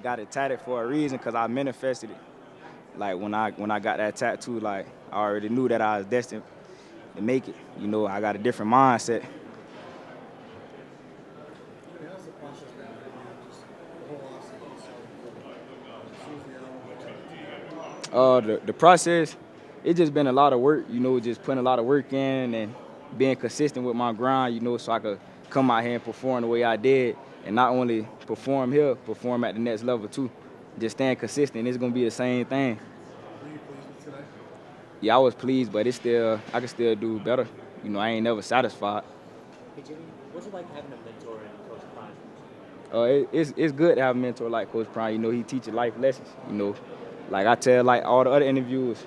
like got it tatted for a reason because I manifested it. Like when I got that tattoo, like I already knew that I was destined to make it. You know, I got a different mindset. How's the process been? Just the whole offseason. So, as soon as the The process, it just been a lot of work. You know, just putting a lot of work in and being consistent with my grind. You know, so I could come out here and perform the way I did, and not only perform here, perform at the next level too. Just staying consistent. It's gonna be the same thing. were you pleased with today? Yeah, I was pleased, but I can still do better. You know, I ain't never satisfied. Hey Jimmy, what's it like having a mentor in Coach Prime? It's good to have a mentor like Coach Prime. You know, he teaches life lessons. You know, like I tell like all the other interviewers,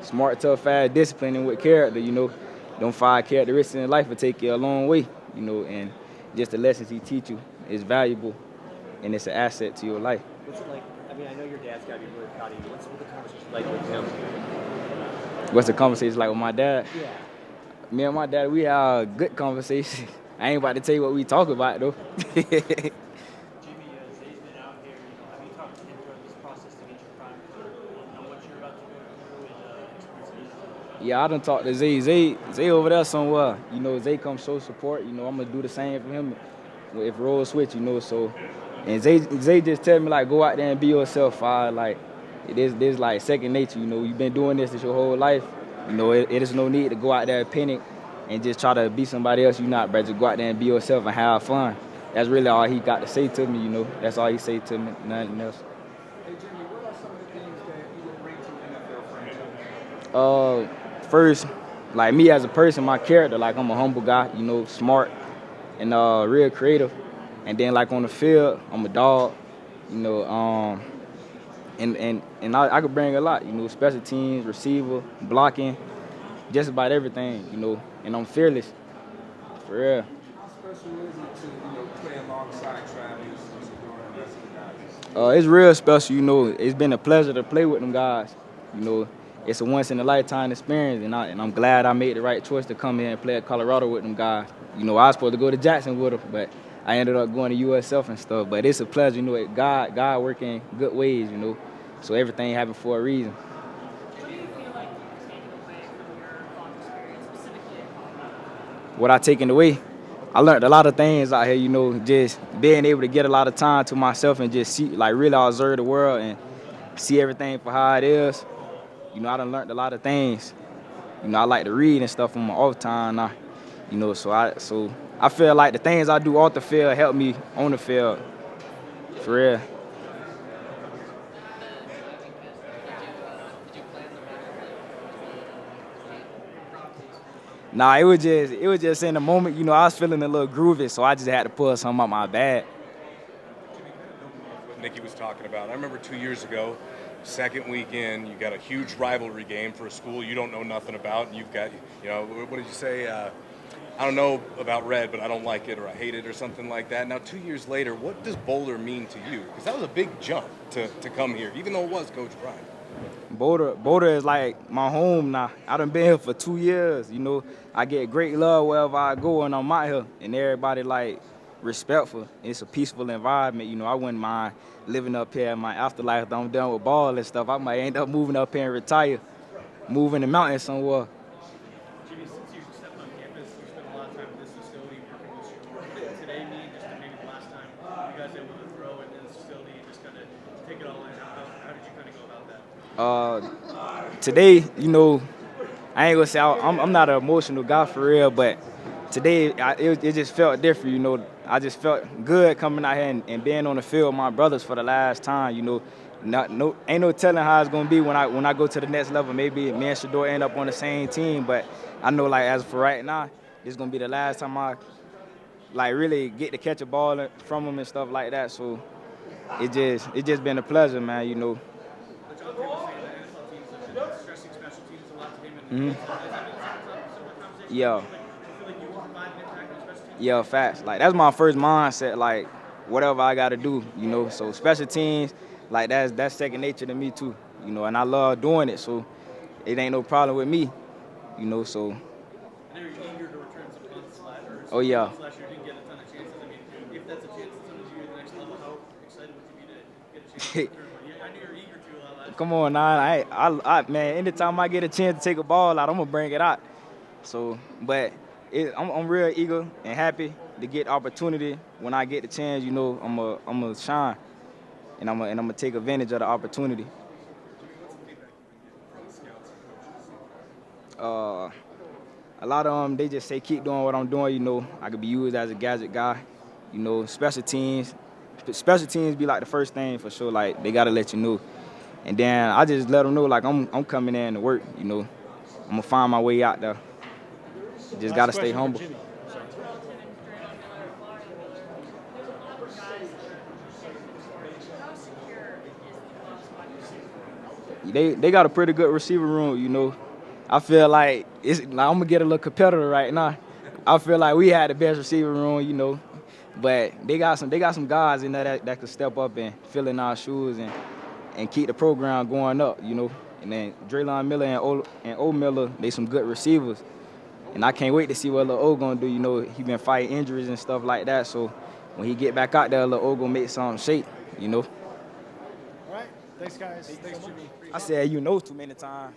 smart, tough, fast, disciplined, and with character. You know, them 5 characteristics in life will take you a long way. You know, and just the lessons he teach you is valuable, and it's an asset to your life. What's it like? I mean, I know your dad's got to be really proud of you. What's the conversation like with him? What's the conversation like with my dad? Yeah. Me and my dad, we have a good conversation. I ain't about to tell you what we talk about though. Jimmy, Zay's been out here. Have you talked to him throughout this process to get your prime on what you're about to go through and experience? Yeah, I done talked to Zay. Zay over there somewhere. You know, Zay come show support. You know, I'm gonna do the same for him if roles switch. You know, so and Zay just tell me like go out there and be yourself. Like it is like second nature. You know, you've been doing this your whole life. You know, it is no need to go out there and panic and just try to be somebody else. You're not, but just go out there and be yourself and have fun. That's really all he got to say to me. You know, that's all he say to me. Nothing else. Hey, Jimmy, what are some of the things that you would bring to an NFL franchise? First, like me as a person, my character, like I'm a humble guy, you know, smart and real creative. And then like on the field, I'm a dog, you know, and I could bring a lot, you know, special teams, receiver, blocking, just about everything, you know, and I'm fearless, for real. How special is it to play alongside Travis, Shedeur, and the rest of the guys? It's real special, you know. It's been a pleasure to play with them guys. You know, it's a once in a lifetime experience, and I'm glad I made the right choice to come here and play at Colorado with them guys. You know, I was supposed to go to Jackson with them, but I ended up going to USF and stuff. But it's a pleasure, you know. God working good ways, you know. So everything happened for a reason. What do you feel like you've taken away from your college experience, specifically at Colorado? What I taken away, I learned a lot of things out here, you know, just being able to get a lot of time to myself and just see, like really observe the world and see everything for how it is. You know, I done learned a lot of things. You know, I like to read and stuff on my off time now. You know, so I feel like the things I do off the field help me on the field. For real. Nah, it was just in the moment, you know, I was feeling a little groovy, so I just had to pull something out my bag. What Nikki was talking about. I remember 2 years ago, second weekend, you got a huge rivalry game for a school you don't know nothing about, and you've got, what did you say? I don't know about red, but I don't like it, or I hate it, or something like that. Now, 2 years later, what does Boulder mean to you? Because that was a big jump to come here, even though it was Coach Prime. Boulder is like my home now. I done been here for 2 years, you know. I get great love wherever I go and I'm out here, and everybody like respectful. It's a peaceful environment, you know. I wouldn't mind living up here in my afterlife. If I'm done with ball and stuff, I might end up moving up here and retire, move in the mountains somewhere. Jimmy, since you stepped on campus, you spent a lot of time in this facility working with Shilo. What did today mean, just maybe the last time you guys able to throw in this facility and just kind of take it all in? How did you kind of go about that? Today, you know, I ain't gonna say I'm not an emotional guy for real, but today it just felt different. You know, I just felt good coming out here and being on the field with my brothers for the last time. You know, ain't no telling how it's gonna be when I go to the next level. Maybe me and Shedeur end up on the same team, but I know like as for right now, this gonna be the last time I like really get to catch a ball from them and stuff like that. So it just been a pleasure, man. You know. But John Taylor was saying that NFL teams have been stressing special teams a lot to him. And has that been some conversation? Yeah. You feel like you can provide an impact on special teams? Yeah, facts. Like that's my first mindset. Like whatever I got to do, you know. So special teams, like that's second nature to me too, you know. And I love doing it, so it ain't no problem with me, you know. So. I know you're eager to return some punts last year. Oh yeah. Last year you didn't get a ton of chances. I mean, if that's a chance to move you to the next level, how excited would you be to get get a chance to return one? Yeah, I knew you were eager to last Come on, now, man. Anytime I get a chance to take a ball out, I'm gonna bring it out. So, but I'm real eager and happy to get opportunity. When I get the chance, you know, I'm a shine, and I'm gonna take advantage of the opportunity. Uh, a lot of them, they just say keep doing what I'm doing. You know, I could be used as a gadget guy. You know, special teams be like the first thing for sure. Like they gotta let you know, and then I just let them know like I'm coming in to work. You know, I'm gonna find my way out there. Just gotta stay humble. Relative and Draymond Miller, Florida Miller, there's a lot of guys that how secure is the Bucks wide receiver? They got a pretty good receiver room, you know. I feel like I'm gonna get a little competitor right now. I feel like we had the best receiver room, you know, but they got some guys in there that could step up and fill in our shoes and keep the program going up, you know. And then Draylon Miller and O Miller, they some good receivers, and I can't wait to see what Lil O gonna do. You know, he been fighting injuries and stuff like that, so when he get back out there, Lil O gonna make something shake, you know. All right. Thanks, guys. Thanks, Jimmy. I said you know too many times.